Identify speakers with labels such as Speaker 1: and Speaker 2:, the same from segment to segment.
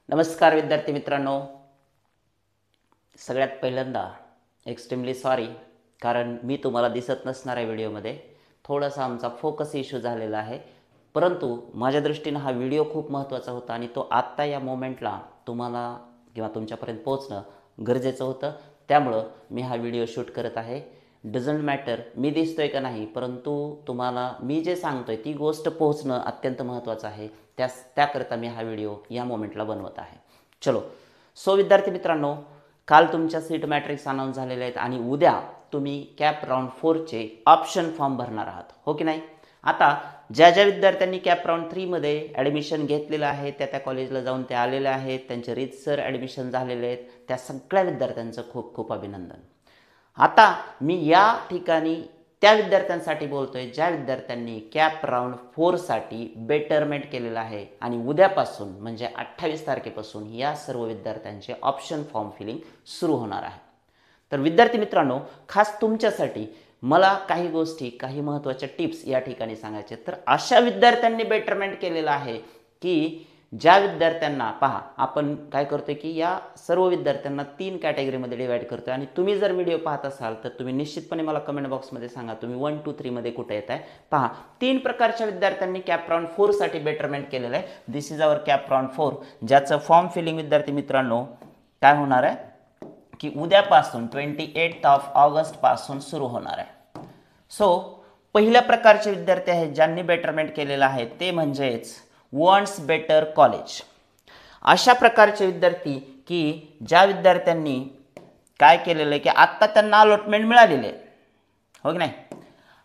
Speaker 1: नमस्कार विद्यार्थी मित्रांनो, सगळ्यात पहिल्यांदा एक्स्ट्रीमली सॉरी, कारण मी तुम्हाला दिसत नसणाऱ्या व्हिडिओमध्ये थोडासा आमचा फोकस इश्यू झालेला आहे. परंतु माझ्या दृष्टीने हा व्हिडिओ खूप महत्त्वाचा होता आणि तो आत्ता या मोमेंटला तुम्हाला किंवा तुमच्यापर्यंत पोहोचणं गरजेचं होतं. त्यामुळं मी हा व्हिडिओ शूट करत आहे. डझंट मॅटर मी दिसतोय का नाही, परंतु तुम्हाला मी जे सांगतोय ती गोष्ट पोहोचणं अत्यंत महत्त्वाचं आहे. त्याकरता मी हा व्हिडिओ या मोमेंटला बनवत आहे. चलो, सो विद्यार्थी मित्रांनो, काल तुमच्या सीट मॅट्रिक्स अनाऊन्स झालेले आहेत आणि उद्या तुम्ही कॅप राऊंड 4चे ऑप्शन फॉर्म भरणार आहात, हो की नाही. आता ज्या ज्या विद्यार्थ्यांनी कॅप राऊंड 3मध्ये ॲडमिशन घेतलेलं आहे, त्या कॉलेजला जाऊन ते आलेले आहेत, त्यांचे रीतसर ॲडमिशन झालेले आहेत, त्या सगळ्या विद्यार्थ्यांचं खूप खूप अभिनंदन. आता मी या ठिकाणी त्या विद्यार्थ्यांसाठी बोलतोय ज्या विद्यार्थ्यांनी कॅप राऊंड 4साठी बेटरमेंट केलेलं आहे आणि उद्यापासून म्हणजे 28 तारखेपासून या सर्व विद्यार्थ्यांचे ऑप्शन फॉर्म फिलिंग सुरू होणार आहे. तर विद्यार्थी मित्रांनो, खास तुमच्यासाठी मला काही गोष्टी, काही महत्त्वाच्या टिप्स या ठिकाणी सांगायचे. तर अशा विद्यार्थ्यांनी बेटरमेंट केलेलं आहे की ज्या विद्यार्थ्यांना पहा, आपण काय करतोय की या सर्व विद्यार्थ्यांना 3 कॅटेगरीमध्ये डिवाइड करतोय आणि तुम्ही जर व्हिडिओ पाहत असाल तर तुम्ही निश्चितपणे मला कमेंट बॉक्समध्ये सांगा तुम्ही 1, 2, 3 मध्ये कुठे येत आहे. पहा, 3 प्रकारच्या विद्यार्थ्यांनी कॅप राऊंड 4साठी बेटरमेंट केलेलं आहे. दिस इज आवर कॅप राऊंड 4, ज्याचं फॉर्म फिलिंग विद्यार्थी मित्रांनो काय होणार आहे की उद्यापासून 28 ऑगस्ट पासून सुरू होणार आहे. सो पहिल्या प्रकारचे विद्यार्थी आहेत ज्यांनी बेटरमेंट केलेलं आहे ते म्हणजेच वॉन्ट्स बेटर कॉलेज. अशा प्रकारचे विद्यार्थी की ज्या विद्यार्थ्यांनी काय केलेलं आहे की आत्ता त्यांना अलॉटमेंट मिळालेले आहे, हो की नाही.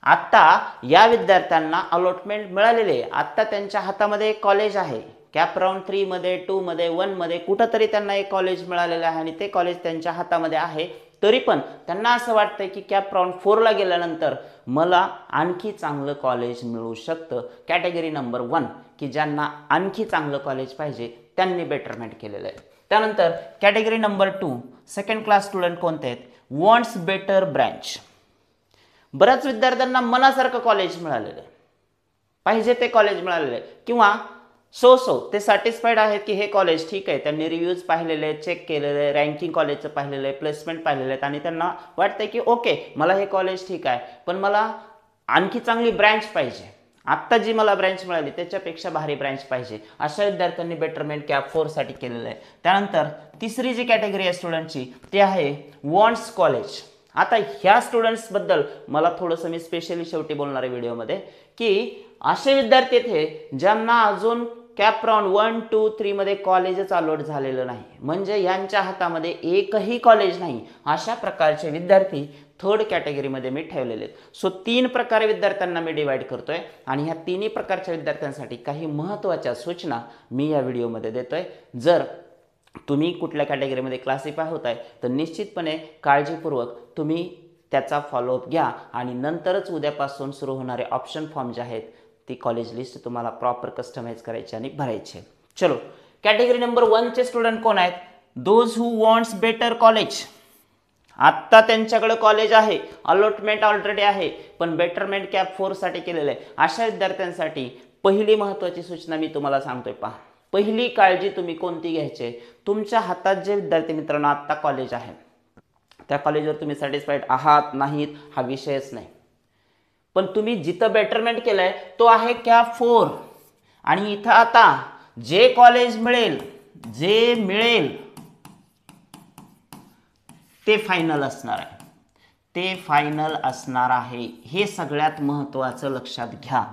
Speaker 1: आत्ता या विद्यार्थ्यांना अलॉटमेंट मिळालेले आहे, आत्ता त्यांच्या हातामध्ये एक कॉलेज आहे. कॅप राऊंड 3मध्ये 2मध्ये 1मध्ये कुठंतरी त्यांना एक कॉलेज मिळालेलं आहे आणि ते कॉलेज त्यांच्या हातामध्ये आहे. तरी पण त्यांना असं वाटतंय की कॅप राऊंड 4ला गेल्यानंतर मला आणखी चांगलं कॉलेज मिळू शकतं. कॅटेगरी नंबर 1 की ज्यांना आणखी चांगलं कॉलेज पाहिजे त्यांनी बेटरमेंट केलेलं आहे. त्यानंतर category number 2 second class student कोणते आहेत, वॉन्ट्स बेटर ब्रँच. बऱ्याच विद्यार्थ्यांना मनासारखं कॉलेज मिळालेलं आहे, पाहिजे ते कॉलेज मिळालेलं आहे किंवा ते सॅटिस्फाईड आहेत की हे कॉलेज ठीक आहे. त्यांनी रिव्ह्यूज पाहिलेले आहेत, चेक केलेले आहे, रँकिंग कॉलेजचं पाहिलेलं आहे, प्लेसमेंट पाहिलेले आहेत आणि त्यांना वाटतंय की ओके मला हे कॉलेज ठीक आहे, पण मला आणखी चांगली ब्रँच पाहिजे. आत्ता जी मला ब्रँच मिळाली त्याच्यापेक्षा भारी ब्रँच पाहिजे. अशा विद्यार्थ्यांनी बेटरमेंट कॅप 4साठी केलेलं आहे. त्यानंतर तिसरी जी कॅटेगरी आहे स्टुडंटची ती आहे वॉन्ट्स कॉलेज. आता ह्या स्टुडंट्सबद्दल मला थोडंसं मी स्पेशली शेवटी बोलणार आहे व्हिडिओमध्ये की असे विद्यार्थी येथे ज्यांना अजून कॅप राऊंड 1, 2, 3 मध्ये कॉलेजच अलॉट झालेलं नाही, म्हणजे यांच्या हातामध्ये एकही कॉलेज नाही. अशा प्रकारचे विद्यार्थी थर्ड कॅटेगरीमध्ये मी ठेवलेले आहेत. सो 3 प्रकारे विद्यार्थ्यांना मी डिवाइड करतोय आणि ह्या 3 प्रकारच्या विद्यार्थ्यांसाठी काही महत्त्वाच्या सूचना मी या व्हिडिओमध्ये देतोय. जर तुम्ही कुठल्या कॅटेगरीमध्ये क्लासिफाय होत आहे तर निश्चितपणे काळजीपूर्वक तुम्ही त्याचा फॉलोअप घ्या आणि नंतरच उद्यापासून सुरू होणारे ऑप्शन फॉर्म जे आहेत ती कॉलेज लिस्ट तुम्हाला प्रॉपर कस्टमाइज करायची आणि भरायची. चलो, कॅटेगरी नंबर 1चे स्टुडंट कोण आहेत, those who wants better college. आत्ता त्यांच्याकडे कॉलेज आहे, अलॉटमेंट ऑलरेडी आहे, पण बेटरमेंट कॅप 4साठी केलेलं आहे. अशा विद्यार्थ्यांसाठी पहिली महत्त्वाची सूचना मी तुम्हाला सांगतोय. पहा, पहिली काळजी तुम्ही कोणती घ्यायची, तुमच्या हातात जे विद्यार्थी मित्रांनो आत्ता कॉलेज आहे त्या कॉलेजवर तुम्ही सॅटिस्फाईड आहात नाहीत हा विषयच नाही, पण तुम्ही जिथं बेटरमेंट केलंय तो आहे कॅप 4 आणि इथं आता जे कॉलेज मिळेल, जे मिळेल ते फायनल असणार आहे, ते फायनल असणार आहे. हे सगळ्यात महत्त्वाचं लक्षात घ्या.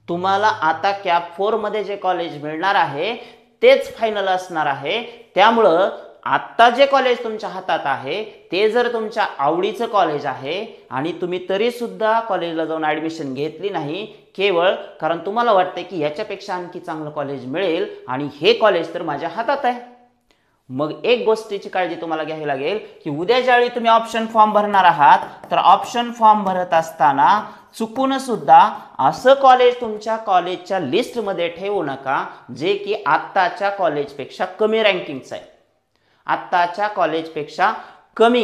Speaker 1: तुम्हाला आता कॅप 4मध्ये जे कॉलेज मिळणार आहे तेच फायनल असणार आहे. त्यामुळं आत्ता जे कॉलेज तुमच्या हातात आहे ते जर तुमच्या आवडीचं कॉलेज आहे आणि तुम्ही तरी सुद्धा कॉलेजला जाऊन ॲडमिशन घेतली नाही केवळ कारण तुम्हाला वाटतंय की याच्यापेक्षा आणखी चांगलं कॉलेज मिळेल आणि हे कॉलेज तर माझ्या हातात आहे, मग एक गोष्टीची काळजी तुम्हाला घ्यावी लागेल की उद्या ज्यावेळी तुम्ही ऑप्शन फॉर्म भरणार आहात तर ऑप्शन फॉर्म भरत असताना चुकून सुद्धा असं कॉलेज तुमच्या कॉलेजच्या लिस्टमध्ये ठेवू नका जे की आत्ताच्या कॉलेजपेक्षा कमी रँकिंगचं आहे, आत्ताच्या कॉलेजपेक्षा कमी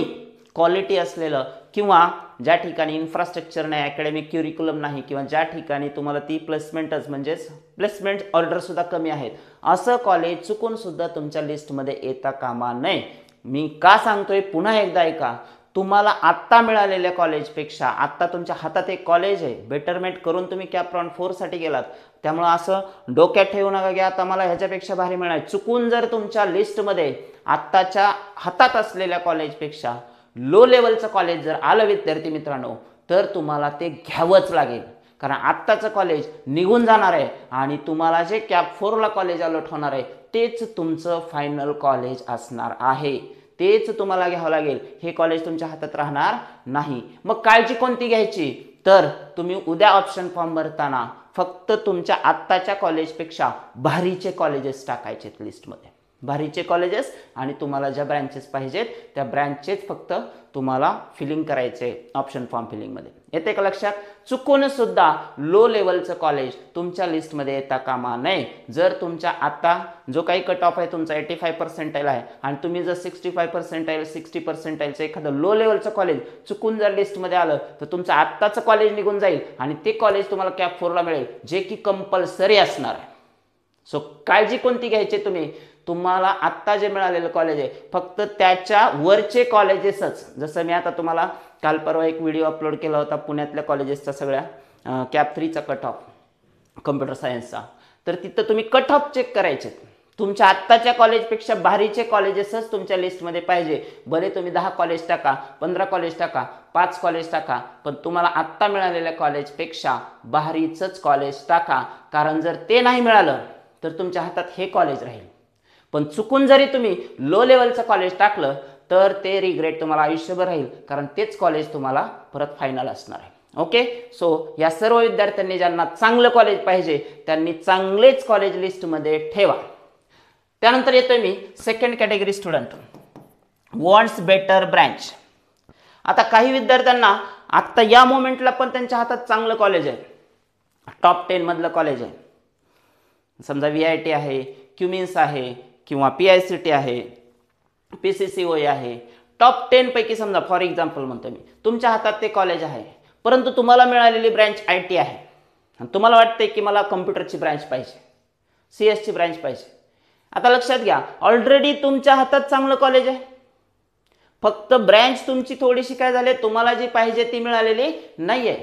Speaker 1: क्वालिटी असलेलं किंवा ज्या ठिकाणी इन्फ्रास्ट्रक्चर नाही, अकॅडमिक क्युरिक्युलम नाही, किंवा ज्या ठिकाणी तुम्हाला ती प्लेसमेंटच म्हणजेच प्लेसमेंट ऑर्डरसुद्धा कमी आहेत, असं कॉलेज चुकून सुद्धा तुमच्या लिस्टमध्ये येता कामा नये. मी का सांगतोय पुन्हा एकदा ऐका. तुम्हाला आत्ता मिळालेल्या कॉलेजपेक्षा आत्ता तुमच्या हातात एक कॉलेज आहे, बेटरमेंट करून तुम्ही कॅप राऊंड 4 साठी गेलात, त्यामुळे असं डोक्यात ठेवू नका की आता मला ह्याच्यापेक्षा भारी मिळणार. चुकून जर तुमच्या लिस्टमध्ये आत्ताच्या हातात असलेल्या कॉलेजपेक्षा लो लेवलचं कॉलेज जर आलं विद्यार्थी मित्रांनो, तर तुम्हाला ते घ्यावंच लागेल. कारण आत्ताचं कॉलेज निघून जाणार आहे आणि तुम्हाला जे कॅप 4ला कॉलेज अलॉट होणार आहे तेच तुमचं फायनल कॉलेज असणार आहे. तेच तुम्हाला घ्यावं लागेल. हे कॉलेज तुमच्या हातात राहणार नाही. मग काळजी कोणती घ्यायची, तर तुम्ही उद्या ऑप्शन फॉर्म भरताना फक्त तुमच्या आत्ताच्या कॉलेजपेक्षा भारीचे कॉलेजेस टाकायचे लिस्टमध्ये, भारीचे कॉलेजेस, आणि तुम्हाला ज्या ब्रँचेस पाहिजेत त्या ब्रँचेस फक्त तुम्हाला फिलिंग करायचे ऑप्शन फॉर्म फिलिंगमध्ये. येते का लक्षात? चुकून सुद्धा लो लेवलचं कॉलेज तुमच्या लिस्टमध्ये येता कामा नये. जर तुमच्या आता जो काही कट ऑफ आहे तुमचा 85% आहे आणि तुम्ही जर 65% 60%चं एखादं लो लेवलचं कॉलेज चुकून जर लिस्टमध्ये आलं तर तुमचं आत्ताचं कॉलेज निघून जाईल आणि ते कॉलेज तुम्हाला कॅप 4ला मिळेल, जे की कंपल्सरी असणार आहे. सो काळजी कोणती घ्यायची तुम्ही, तुम्हाला आत्ता जे मिळालेलं कॉलेज आहे फक्त त्याच्या वरचे कॉलेजेसच, जसं मी आता तुम्हाला काल परवा एक व्हिडिओ अपलोड केला होता पुण्यातल्या कॉलेजेसचा सगळ्या कॅप 3चा कट ऑफ कम्प्युटर सायन्सचा, तर तिथं तुम्ही कट ऑफ चेक करायचे. तुमच्या आत्ताच्या कॉलेजपेक्षा भारीचे कॉलेजेसच तुमच्या लिस्टमध्ये पाहिजे. भले तुम्ही 10 कॉलेज टाका, 15 कॉलेज टाका, 5 कॉलेज टाका, पण तुम्हाला आत्ता मिळालेल्या कॉलेजपेक्षा भारीचंच कॉलेज टाका. कारण जर ते नाही मिळालं तर तुमच्या हातात हे कॉलेज राहील. पण चुकून जरी तुम्ही लो लेवलचं कॉलेज टाकलं तर ते रिग्रेट तुम्हाला आयुष्यभर राहील, कारण तेच कॉलेज तुम्हाला परत फायनल असणार आहे. ओके, सो या सर्व विद्यार्थ्यांनी ज्यांना चांगलं कॉलेज पाहिजे त्यांनी चांगलेच कॉलेज लिस्टमध्ये ठेवा. त्यानंतर येतोय मी second category student, wants better branch. आता काही विद्यार्थ्यांना आत्ता या मोमेंटला पण त्यांच्या हातात चांगलं कॉलेज आहे, टॉप 10 मधलं कॉलेज आहे, समजा VIT आहे, क्युमिन्स आहे, किंवा PICT आहे, PCCOE आहे, टॉप 10 पैकी समजा फॉर एक्झाम्पल म्हणतो मी, तुमच्या हातात ते कॉलेज आहे, परंतु तुम्हाला मिळालेली ब्रँच IT आहे आणि तुम्हाला वाटते की मला कम्प्युटरची ब्रँच पाहिजे, CS ची ब्रँच पाहिजे. आता लक्षात घ्या, ऑलरेडी तुमच्या हातात चांगलं कॉलेज आहे, फक्त ब्रँच तुमची थोडीशी काय झाली, तुम्हाला जी पाहिजे ती मिळालेली नाहीये.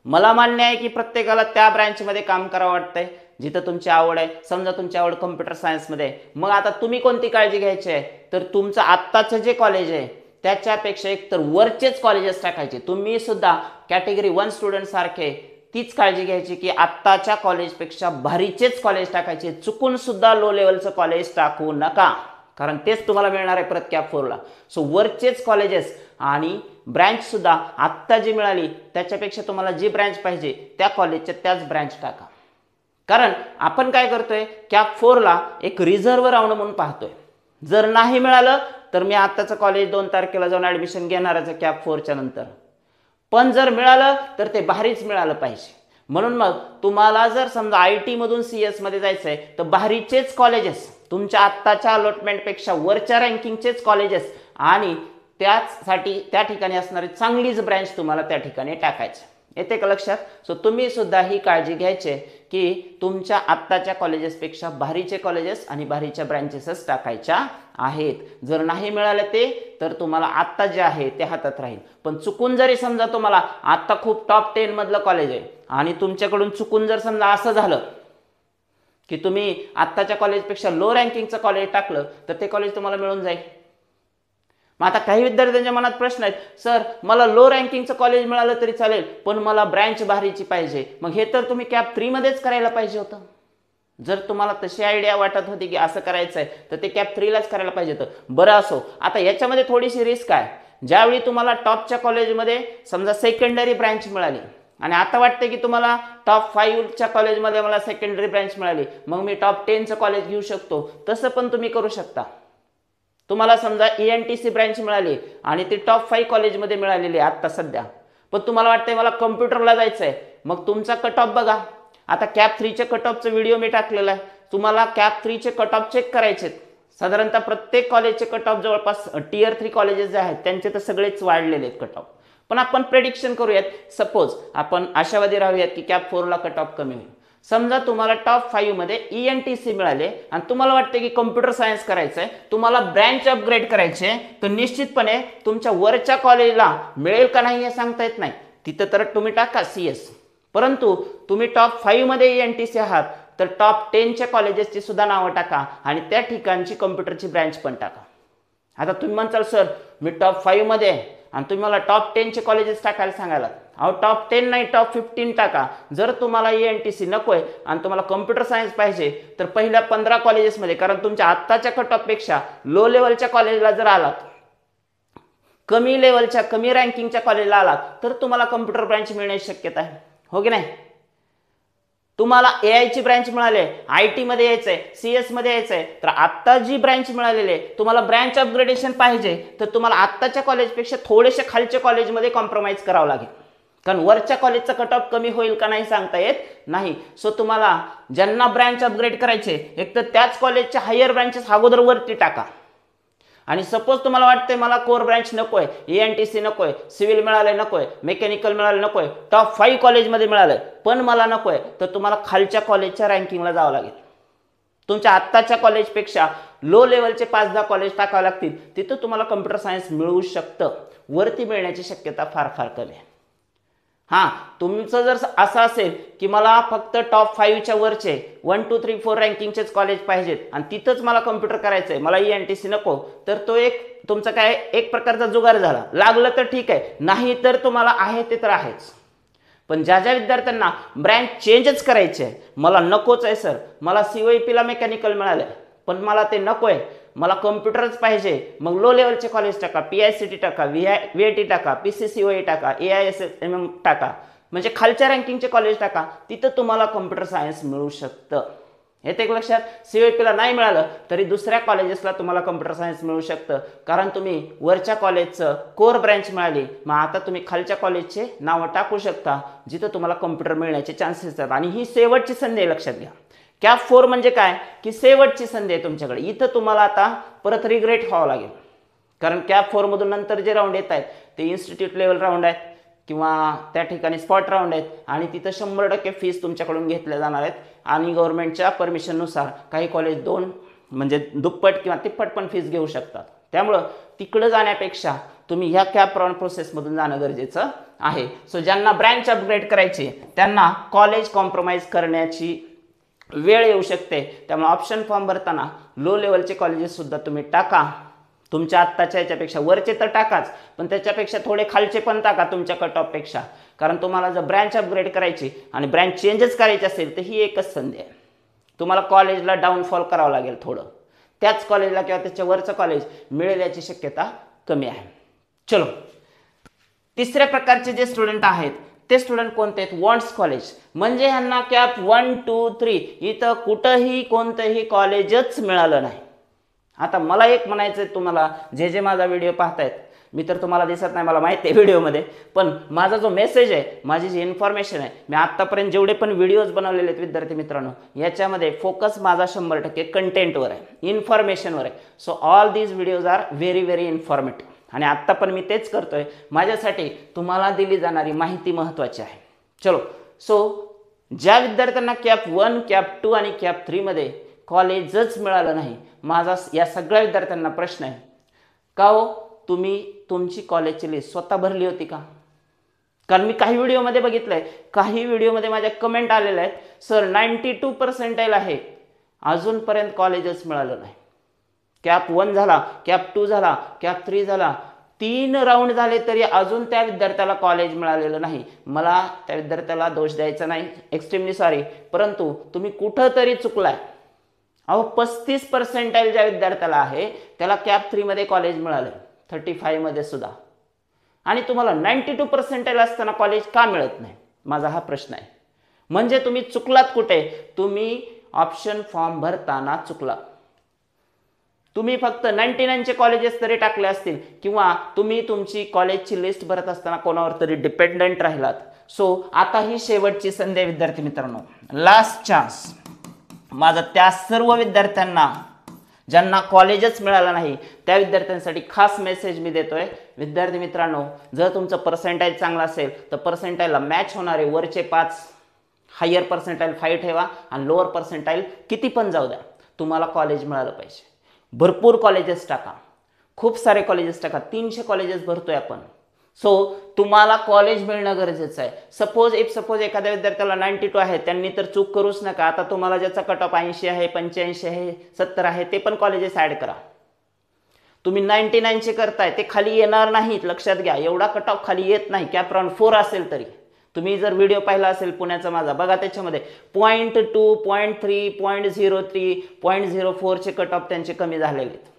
Speaker 1: मला मान्य आहे की प्रत्येकाला त्या ब्रँचमध्ये काम करावं वाटतंय जिथं तुमची आवड आहे. समजा तुमची आवड कम्प्युटर सायन्समध्ये आहे, मग आता तुम्ही कोणती काळजी घ्यायची आहे, तर तुमचं आत्ताचं जे कॉलेज आहे त्याच्यापेक्षा एक तर वरचेच कॉलेजेस टाकायचे. तुम्ही सुद्धा कॅटेगरी 1 स्टुडंट सारखे तीच काळजी घ्यायची की आत्ताच्या कॉलेजपेक्षा भारीचेच कॉलेज टाकायचे. चुकून सुद्धा लो लेवलचं कॉलेज टाकू नका, कारण तेच तुम्हाला मिळणार आहे परत कॅप 4ला. सो वरचेच कॉलेजेस आणि ब्रँच सुद्धा आत्ता जी मिळाली त्याच्यापेक्षा तुम्हाला जी ब्रँच पाहिजे त्या कॉलेजच्या त्याच ब्रँच टाका. कारण आपण काय करतोय, कॅप 4ला एक रिझर्व्ह राऊंड म्हणून पाहतोय. जर नाही मिळालं तर मी आत्ताचं कॉलेज 2 तारखेला जाऊन ऍडमिशन घेणारच आहे कॅप 4च्या नंतर, पण जर मिळालं तर ते भारीच मिळालं पाहिजे. म्हणून मग तुम्हाला जर समजा IT मधून CS मध्ये जायचं आहे तर भारीचेच कॉलेजेस, तुमच्या आत्ताच्या अलॉटमेंटपेक्षा वरच्या रँकिंगचेच कॉलेजेस आणि त्याचसाठी त्या ठिकाणी असणारी चांगलीच ब्रँच तुम्हाला त्या ठिकाणी टाकायचं. येते का लक्षात? सो तुम्ही सुद्धा ही काळजी घ्यायची की तुमच्या आत्ताच्या कॉलेजेसपेक्षा भारीचे कॉलेजेस आणि भारीच्या ब्रँचेसच टाकायच्या आहेत. जर नाही मिळाले ते तर तुम्हाला आत्ता जे आहे ते हातात राहील. पण चुकून जरी समजा तुम्हाला आत्ता खूप टॉप 10 मधलं कॉलेज आहे आणि तुमच्याकडून चुकून जर समजा असं झालं की तुम्ही आत्ताच्या कॉलेजपेक्षा लो रँकिंगचं कॉलेज टाकलं तर ते कॉलेज तुम्हाला मिळून जाईल. मग आता काही विद्यार्थ्यांच्या मनात प्रश्न आहेत, सर मला लो रँकिंगचं कॉलेज मिळालं तरी चालेल पण मला ब्रँच भारीची पाहिजे. मग हे तर तुम्ही कॅप 3 मध्येच करायला पाहिजे होतं. जर तुम्हाला तशी आयडिया वाटत होती की असं करायचं आहे तर ते कॅप 3लाच करायला पाहिजे होतं. बरं असो, आता याच्यामध्ये थोडीशी रिस्क आहे. ज्यावेळी तुम्हाला टॉपच्या कॉलेजमध्ये समजा सेकंडरी ब्रँच मिळाली आणि आता वाटते की तुम्हाला टॉप 5च्या कॉलेजमध्ये मला सेकंडरी ब्रँच मिळाली, मग मी टॉप 10चं कॉलेज घेऊ शकतो, तसं पण तुम्ही करू शकता. तुम्हाला समजा ENTC ब्रँच मिळाली आणि ती टॉप 5 कॉलेजमध्ये मिळालेली आहे आत्ता सध्या, पण तुम्हाला वाटतंय मला कम्प्युटरला जायचं आहे, मग तुमचा कट ऑफ बघा. आता कॅप 3च्या कट ऑफचा व्हिडिओ मी टाकलेला आहे. तुम्हाला कॅप 3चे कट ऑफ चेक करायचे. साधारणतः प्रत्येक कॉलेजचे कट ऑफ जवळपास Tier 3 कॉलेजेस जे आहेत त्यांचे तर सगळेच वाढलेले आहेत कट ऑफ. पण आपण प्रेडिक्शन करूयात, सपोज आपण आशावादी राहूयात की कॅप 4 ला कट ऑफ कमी होईल. समजा तुम्हाला टॉप 5 मध्ये ENTC मिळाले आणि तुम्हाला वाटते की कम्प्युटर सायन्स करायचं आहे, तुम्हाला ब्रँच अपग्रेड करायचे, तर निश्चितपणे तुमच्या वरच्या कॉलेजला मिळेल का नाही हे सांगता येत नाही. तिथं तर तुम्ही टाका CS, परंतु तुम्ही टॉप 5 मध्ये ENTC आहात तर टॉप 10च्या कॉलेजेसची सुद्धा नावं टाका आणि त्या ठिकाणची कम्प्युटरची ब्रँच पण टाका. आता तुम्ही म्हणताल सर मी टॉप 5 मध्ये आहे आणि तुम्ही मला टॉप 10चे कॉलेजेस टाकायला सांगायला. अहो टॉप 10 नाही, टॉप 15 टाका. जर तुम्हाला ENTC नकोय आणि तुम्हाला कम्प्युटर सायन्स पाहिजे तर पहिल्या 15 कॉलेजेसमध्ये, कारण तुमच्या आत्ताच्या कट ऑफ पेक्षा लो लेवलच्या कॉलेजला जर आलात, कमी लेवलच्या कमी रँकिंगच्या कॉलेजला आलात तर तुम्हाला कम्प्युटर ब्रँच मिळण्याची शक्यता आहे, हो की नाही. तुम्हाला AI ची ब्रँच मिळाली, IT मध्ये यायचंय, CS मध्ये यायचंय, तर आता जी ब्रँच मिळालेली आहे तुम्हाला ब्रँच अपग्रेडेशन पाहिजे तर तुम्हाला आत्ताच्या कॉलेजपेक्षा थोडेसे खालच्या कॉलेजमध्ये कॉम्प्रोमाइज करावं लागेल, कारण वरच्या कॉलेजचा कट ऑफ कमी होईल का नाही सांगता येत नाही. सो तुम्हाला ज्यांना ब्रँच अपग्रेड करायचे एक तर त्याच कॉलेजच्या हायर ब्रँचेस अगोदर वरती टाका. आणि सपोज तुम्हाला वाटतंय मला कोर ब्रँच नकोय, ENTC नकोय, सिव्हिल मिळालंय नकोय, मेकॅनिकल मिळालं नकोय, टॉप 5 कॉलेजमध्ये मिळालंय पण मला नकोय, तर तुम्हाला खालच्या कॉलेजच्या रँकिंगला जावं लागेल. तुमच्या आत्ताच्या कॉलेजपेक्षा लो लेवलचे 5-10 कॉलेज टाकावे लागतील, तिथं तुम्हाला कम्प्युटर सायन्स मिळू शकतं. वरती मिळण्याची शक्यता फार फार कमी आहे. हां, तुमचं जर असं असेल की मला फक्त टॉप 5च्या वरचे 1, 2, 3, 4 रँकिंगचेच कॉलेज पाहिजेत आणि तिथंच मला कम्प्युटर करायचं आहे, मला ENTC नको, तर तो एक तुमचा काय एक प्रकारचा जुगार झाला. लागलं तर ठीक आहे, नाही तर तुम्हाला आहे ते तर आहेच. पण ज्या ज्या विद्यार्थ्यांना ब्रँच चेंजच करायचे आहे, मला नकोच आहे सर, मला COEPला मेकॅनिकल मिळालं पण मला ते नको आहे, मला कम्प्युटरच पाहिजे, मग लो लेवलचे कॉलेज टाका, PICT टाका, VIT टाका, PCCOE टाका, AISMM टाका, म्हणजे खालच्या रँकिंगचे कॉलेज टाका, तिथं तुम्हाला कम्प्युटर सायन्स मिळू शकतं. येते एक लक्षात. COEPला नाही मिळालं तरी दुसऱ्या कॉलेजेसला तुम्हाला कम्प्युटर सायन्स मिळू शकतं, कारण तुम्ही वरच्या कॉलेजचं कोर ब्रँच मिळाली, मग आता तुम्ही खालच्या कॉलेजचे नावं टाकू शकता जिथं तुम्हाला कम्प्युटर मिळण्याचे चान्सेस आहेत. आणि ही शेवटची संधी आहे, लक्षात घ्या. कॅप 4 म्हणजे काय की शेवटची संधी आहे तुमच्याकडे. इथं तुम्हाला आता परत रिग्रेट व्हावं लागेल, कारण कॅप 4 मधून नंतर जे राऊंड येत आहेत ते इन्स्टिट्यूट लेवल राऊंड आहेत किंवा त्या ठिकाणी स्पॉट राऊंड आहेत आणि तिथं 100% फीस तुमच्याकडून घेतल्या जाणार आहेत. आणि गव्हर्नमेंटच्या परमिशननुसार काही कॉलेज 2 म्हणजे दुप्पट किंवा तिप्पट पण फीस घेऊ शकतात. त्यामुळं तिकडं जाण्यापेक्षा तुम्ही ह्या कॅप राऊंड प्रोसेसमधून जाणं गरजेचं आहे. सो ज्यांना ब्रँच अपग्रेड करायची त्यांना कॉलेज कॉम्प्रोमाइज करण्याची वेळ येऊ शकते. त्यामुळे ऑप्शन फॉर्म भरताना लो लेवलचे कॉलेजेस सुद्धा तुम्ही टाका. तुमच्या आत्ताच्या याच्यापेक्षा वरचे तर टाकाच, पण त्याच्यापेक्षा थोडे खालचे पण टाका तुमच्या कट ऑफ पेक्षा, कारण तुम्हाला जर ब्रँच अपग्रेड करायची आणि ब्रँच चेंजच करायची असेल तर ही एकच संधी आहे. तुम्हाला कॉलेजला डाऊनफॉल करावं लागेल थोडं, त्याच कॉलेजला किंवा त्याच्या वरचं कॉलेज मिळेल याची शक्यता कमी आहे. चलो, तिसऱ्या प्रकारचे जे स्टुडंट आहेत ते स्टुडंट कोणते आहेत? वॉन्ट्स कॉलेज, म्हणजे ह्यांना कॅप 1, 2, 3 इथं कुठंही कोणतंही कॉलेजच मिळालं नाही. आता मला एक म्हणायचं आहे तुम्हाला, जे माझा व्हिडिओ पाहतायत, मी तर तुम्हाला दिसत नाही मला माहिती आहे व्हिडिओमध्ये, पण माझा जो मेसेज आहे, माझी जी इन्फॉर्मेशन आहे, मी आत्तापर्यंत जेवढे पण व्हिडिओज बनवलेले आहेत विद्यार्थी मित्रांनो, याच्यामध्ये फोकस माझा 100% कंटेंटवर आहे, इन्फॉर्मेशनवर आहे. So all these videos are very very informative आणि आत्ता पण मी तेच करतोय. माझ्यासाठी तुम्हाला दिली जाणारी माहिती महत्त्वाची आहे. चलो, सो ज्या विद्यार्थ्यांना कॅप 1, कॅप 2 आणि कॅप 3 मध्ये कॉलेजच मिळालं नाही, माझा या सगळ्या विद्यार्थ्यांना प्रश्न आहे, का हो तुम्ही तुमची कॉलेजची लिस्ट स्वतः भरली होती का? कारण मी काही व्हिडिओमध्ये बघितलंय, काही व्हिडिओमध्ये माझ्या कमेंट आलेल्या आहेत, सर 92% आहे, अजूनपर्यंत कॉलेजच मिळालं नाही. कॅप 1 झाला, कॅप 2 झाला, कॅप 3 झाला, 3 राऊंड झाले तरी अजून त्या विद्यार्थ्याला कॉलेज मिळालेलं नाही. मला त्या विद्यार्थ्याला दोष द्यायचा नाही, एक्स्ट्रीमली सॉरी, परंतु तुम्ही कुठं तरी चुकलाय. अहो 35% ज्या विद्यार्थ्याला आहे त्याला कॅप 3 मध्ये कॉलेज मिळालं, 35 मध्ये सुद्धा, आणि तुम्हाला 92% असताना कॉलेज का मिळत नाही? माझा हा प्रश्न आहे. म्हणजे तुम्ही चुकलात कुठे? तुम्ही ऑप्शन फॉर्म भरताना चुकलात. तुम्ही फक्त 99चे कॉलेजेस तरी टाकले असतील किंवा तुम्ही तुमची कॉलेजची लिस्ट भरत असताना कोणावर तरी डिपेंडंट राहिलात. सो आता ही शेवटची संधी आहे विद्यार्थी मित्रांनो, लास्ट चान्स. माझा त्या सर्व विद्यार्थ्यांना ज्यांना कॉलेजच मिळालं नाही त्या विद्यार्थ्यांसाठी खास मेसेज मी देतोय. विद्यार्थी मित्रांनो, जर तुमचं पर्सेंटाईल चांगलं असेल तर पर्सेंटाईलला मॅच होणारे वरचे 5 हायर पर्सेंटाईल 5 ठेवा आणि लोअर पर्सेंटाईल किती पण जाऊ द्या, तुम्हाला कॉलेज मिळालं पाहिजे. भरपूर कॉलेजेस टाका, खूप सारे कॉलेजेस टाका. 300 कॉलेजेस भरतोय आपण. सो तुम्हाला कॉलेज मिळणं गरजेचं आहे. सपोज एखाद्या विद्यार्थ्याला 92 आहे, त्यांनी तर चूक करूच नका. आता तुम्हाला ज्याचा कट ऑफ 80 आहे, 85 आहे, 70 आहे, ते पण कॉलेजेस ॲड करा. तुम्ही 99चे करताय ते खाली येणार नाहीत, लक्षात घ्या. एवढा कट ऑफ खाली येत नाही. कॅप राऊंड 4 असेल तरी. तुम्ही जर व्हिडिओ पाहिला असेल पुण्याचा माझा, बघा त्याच्यामध्ये 0.2, 0.3, 0.03, 0.04चे कट ऑफ त्यांचे कमी झालेले आहेत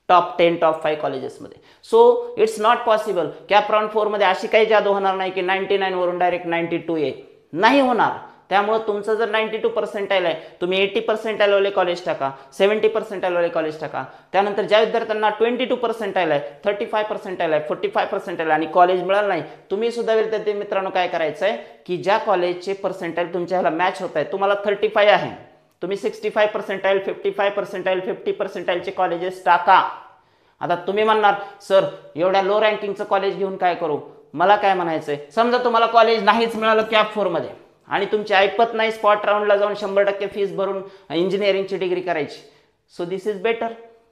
Speaker 1: टॉप 10 टॉप 5 कॉलेजेसमध्ये. So it's not possible. Cap round 4 मध्ये अशी काही जादू होणार नाही की 99 वरून डायरेक्ट 92 येईल, नाही होणार. त्यामुळे तुमचं जर 92 पर्सेंटाईल आहे, तुम्ही 80 पर्सेंटाईल वाले कॉलेज टाका, 70 पर्सेंटाईल वाले कॉलेज टाका. त्यानंतर ज्या विद्यार्थ्यांना 22 पर्सेंटाईल आहे, 35 पर्सेंटाईल आहे, 45 पर्सेंटाईल आणि कॉलेज मिळालं नाही, तुम्ही सुद्धा विद्यार्थी मित्रांनो काय करायचं आहे की ज्या कॉलेजचे पर्सेंटाईल तुमच्या ह्याला मॅच होत आहे, तुम्हाला 35 आहे, तुम्ही 65 पर्सेंटाईल, 55 पर्सेंटाईल, 50 पर्सेंटाईलचे कॉलेजेस टाका. आता तुम्ही म्हणणार सर एवढ्या लो रँकिंगचं कॉलेज घेऊन काय करू? मला काय म्हणायचंय, समजा तुम्हाला कॉलेज नाहीच मिळालं कॅप 4 मध्ये आणि तुमची ऐपत नाही स्पॉट राऊंडला जाऊन 100% फीस भरून इंजिनिअरिंगची डिग्री करायची. So this is better.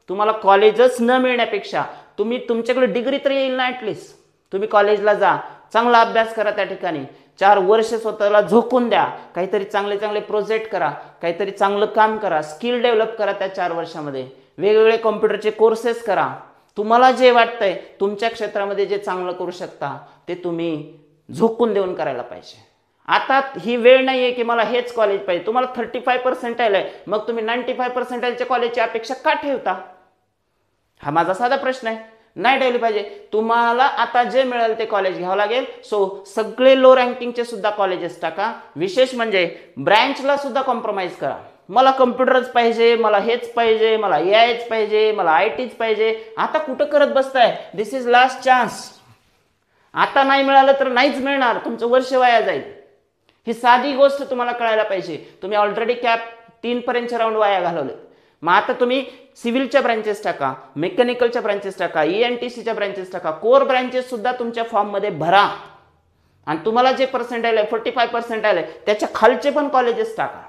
Speaker 1: तुम्हाला कॉलेजच न मिळण्यापेक्षा तुमच्याकडे डिग्री तरी येईल ना ॲटलिस्ट. तुम्ही कॉलेजला जा, चांगला अभ्यास करा, त्या ठिकाणी 4 वर्ष स्वतःला झोकून द्या, काहीतरी चांगले प्रोजेक्ट करा, काहीतरी चांगलं काम करा, स्किल डेव्हलप करा. त्या 4 वर्षामध्ये वेगवेगळे कॉम्प्युटरचे कोर्सेस करा. तुम्हाला जे वाटतंय तुमच्या क्षेत्रामध्ये जे चांगलं करू शकता ते तुम्ही झोकून देऊन करायला पाहिजे. आता ही वेळ नाही आहे की मला हेच कॉलेज पाहिजे. तुम्हाला 35 पर्सेंटाईल आहे, मग तुम्ही 95 पर्सेंटाईलच्या कॉलेजची अपेक्षा का ठेवता? हा माझा साधा प्रश्न आहे. नाही ठेवली पाहिजे. तुम्हाला आता जे मिळेल ते कॉलेज घ्यावं लागेल. सो सगळे लो रँकिंगचे सुद्धा कॉलेजेस टाका. विशेष म्हणजे ब्रँचला सुद्धा कॉम्प्रोमाइज करा. मला कम्प्युटरच पाहिजे, मला हेच पाहिजे, मला एआयच पाहिजे, मला आयटीच पाहिजे. आता कुठं करत बसताय? दिस इज लास्ट चान्स. आता नाही मिळालं तर नाहीच मिळणार, तुमचं वर्ष वाया जाईल. ही साधी गोष्ट तुम्हाला कळायला पाहिजे. तुम्ही ऑलरेडी कॅप 3 पर्यंतचे राऊंड वाया घालवले. मग आता तुम्ही सिव्हिलच्या ब्रँचेस टाका, मेकॅनिकलच्या ब्रँचेस टाका, ENTCच्या ब्रँचेस टाका, कोर ब्रँचेस सुद्धा तुमच्या फॉर्ममध्ये भरा. आणि तुम्हाला जे पर्सेंटाईल आहे 45 पर्सेंटाईल आहे त्याच्या खालचे पण कॉलेजेस टाका.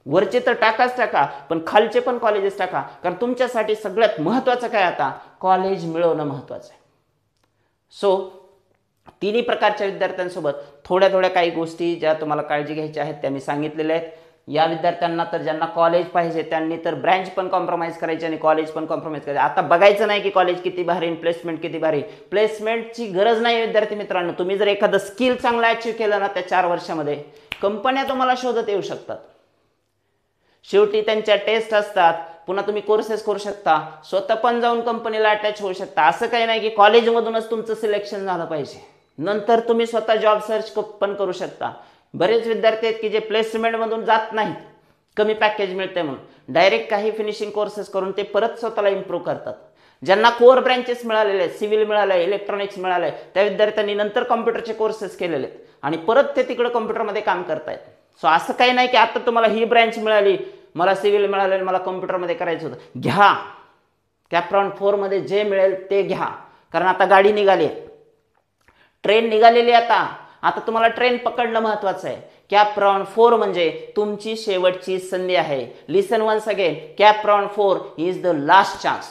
Speaker 1: वरचे तर टाका, पण खालचे पण कॉलेजेस टाका. कारण तुमच्यासाठी सगळ्यात महत्त्वाचं काय आता? कॉलेज मिळवणं महत्त्वाचं आहे. सो तिन्ही प्रकारच्या विद्यार्थ्यांसोबत थोड्या काही गोष्टी ज्या तुम्हाला काळजी घ्यायच्या आहेत त्या मी सांगितलेल्या आहेत. या विद्यार्थ्यांना तर ज्यांना कॉलेज पाहिजे त्यांनी तर ब्रँच पण कॉम्प्रोमाइज करायची आणि कॉलेज पण कॉम्प्रोमाइज करायचे. आता बघायचं नाही की कॉलेज किती भारी, प्लेसमेंट किती भारी. प्लेसमेंटची गरज नाही विद्यार्थी मित्रांनो. तुम्ही जर एखादं स्किल चांगलं अचीव्ह केलं ना त्या 4 वर्षामध्ये, कंपन्या तुम्हाला शोधत येऊ शकतात. शेवटी त्यांच्या टेस्ट असतात, पुन्हा तुम्ही कोर्सेस करू शकता, स्वतः पण जाऊन कंपनीला अटॅच होऊ शकता. असं काही नाही की कॉलेजमधूनच तुमचं सिलेक्शन झालं पाहिजे. नंतर तुम्ही स्वतः जॉब सर्च पण करू शकता. बरेच विद्यार्थी आहेत की जे प्लेसमेंटमधून जात नाहीत, कमी पॅकेज मिळते म्हणून, डायरेक्ट काही फिनिशिंग कोर्सेस करून ते परत स्वतःला इम्प्रूव्ह करतात. ज्यांना कोर ब्रँचेस मिळालेले आहेत, सिव्हिल मिळालंय, इलेक्ट्रॉनिक्स मिळालंय, त्या विद्यार्थ्यांनी नंतर कॉम्प्युटरचे कोर्सेस केलेले आहेत आणि परत ते तिकडे कॉम्प्युटरमध्ये काम करतायत. सो असं काही नाही की आता तुम्हाला ही ब्रँच मिळाली, मला सिव्हिल मिळाले, मला कॉम्प्युटरमध्ये करायचं होतं. घ्या, कॅप राऊंड 4 मध्ये जे मिळेल ते घ्या. कारण आता गाडी निघाली आहे, ट्रेन निघालेली. आता तुम्हाला ट्रेन पकडणं महत्वाचं आहे. कॅप राऊंड 4 म्हणजे तुमची शेवटची संधी आहे. Listen once again, CAP round 4 is the last chance.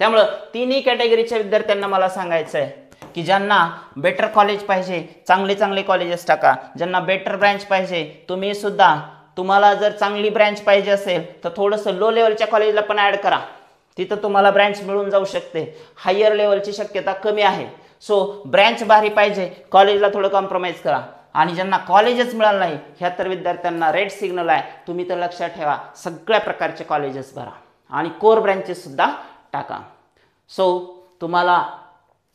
Speaker 1: त्यामुळं तिन्ही कॅटेगरीच्या विद्यार्थ्यांना मला सांगायचं आहे की ज्यांना बेटर कॉलेज पाहिजे चांगले कॉलेजेस टाका. ज्यांना बेटर ब्रँच पाहिजे तुम्ही सुद्धा, तुम्हाला जर चांगली ब्रँच पाहिजे असेल तर थोडंसं लो लेवलच्या कॉलेजला पण ॲड करा. तिथं तुम्हाला ब्रँच मिळून जाऊ शकते. हायर लेवलची शक्यता कमी आहे. सो ब्रँच भारी पाहिजे, कॉलेजला थोडं कॉम्प्रोमाइज करा. आणि ज्यांना कॉलेजच मिळालं नाही ह्या तर विद्यार्थ्यांना रेड सिग्नल आहे. तुम्ही तर लक्षात ठेवा, सगळ्या प्रकारचे कॉलेजेस भरा आणि कोर ब्रँचेस सुद्धा टाका. सो तुम्हाला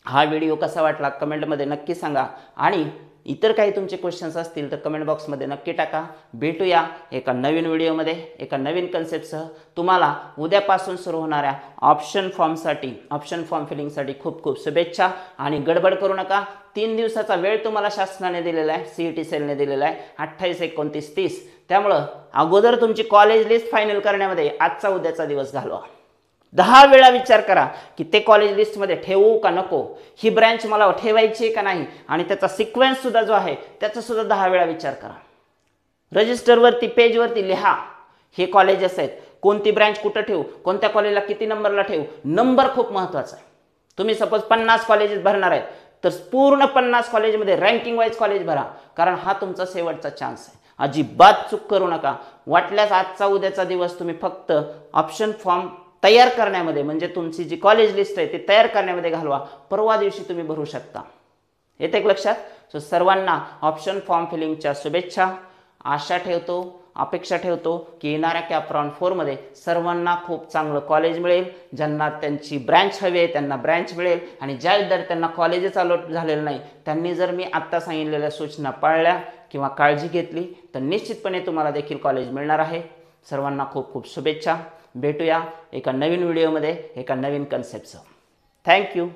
Speaker 1: हा व्हिडिओ कसा वाटला कमेंटमध्ये नक्की सांगा. आणि इतर काही तुमचे क्वेश्चन्स असतील तर कमेंट बॉक्समध्ये नक्की टाका. भेटूया एका नवीन व्हिडिओमध्ये एका नवीन कन्सेप्टसह. तुम्हाला उद्यापासून सुरू होणाऱ्या ऑप्शन फॉर्म फिलिंगसाठी खूप खूप शुभेच्छा. आणि गडबड करू नका. 3 दिवसाचा वेळ तुम्हाला शासनाने दिलेला आहे, CET सेलने दिलेला आहे, 28, 29, 30. त्यामुळं अगोदर तुमची कॉलेज लिस्ट फायनल करण्यामध्ये आजचा उद्याचा दिवस घालवा. 10 वेळा विचार करा की ते कॉलेज लिस्टमध्ये ठेवू का नको, ही ब्रँच मला ठेवायची आहे का नाही, आणि त्याचा सिक्वेन्स सुद्धा जो आहे त्याचा सुद्धा 10 वेळा विचार करा. रजिस्टरवरती पेजवरती लिहा हे कॉलेजेस आहेत, कोणती ब्रँच कुठं ठेवू, कोणत्या कॉलेजला किती नंबरला ठेवू. नंबर खूप महत्त्वाचा आहे. तुम्ही सपोज 50 कॉलेजेस भरणार आहेत तर पूर्ण 50 कॉलेजमध्ये रँकिंग वाईज कॉलेज भरा, कारण हा तुमचा शेवटचा चान्स आहे. अजिबात चूक करू नका. वाटल्यास आजचा उद्याचा दिवस तुम्ही फक्त ऑप्शन फॉर्म तयार करण्यामध्ये, म्हणजे तुमची जी कॉलेज लिस्ट आहे ती तयार करण्यामध्ये घालवा. परवा दिवशी तुम्ही भरू शकता. येते एक लक्षात. सो सर्वांना ऑप्शन फॉर्म फिलिंगच्या शुभेच्छा. आशा ठेवतो, अपेक्षा ठेवतो की येणाऱ्या कॅप राऊंड 4 मध्ये सर्वांना खूप चांगलं कॉलेज मिळेल. ज्यांना त्यांची ब्रँच हवी आहे त्यांना ब्रँच मिळेल, आणि ज्या विद्यार्थ्यांना कॉलेजच अलॉट झालेलं नाही त्यांनी जर मी आत्ता सांगितलेल्या सूचना पाळल्या किंवा काळजी घेतली तर निश्चितपणे तुम्हाला देखील कॉलेज मिळणार आहे. सर्वांना खूप खूप शुभेच्छा. भेटूया एका नवीन व्हिडिओमध्ये एका नवीन कन्सेप्टसह. थँक्यू.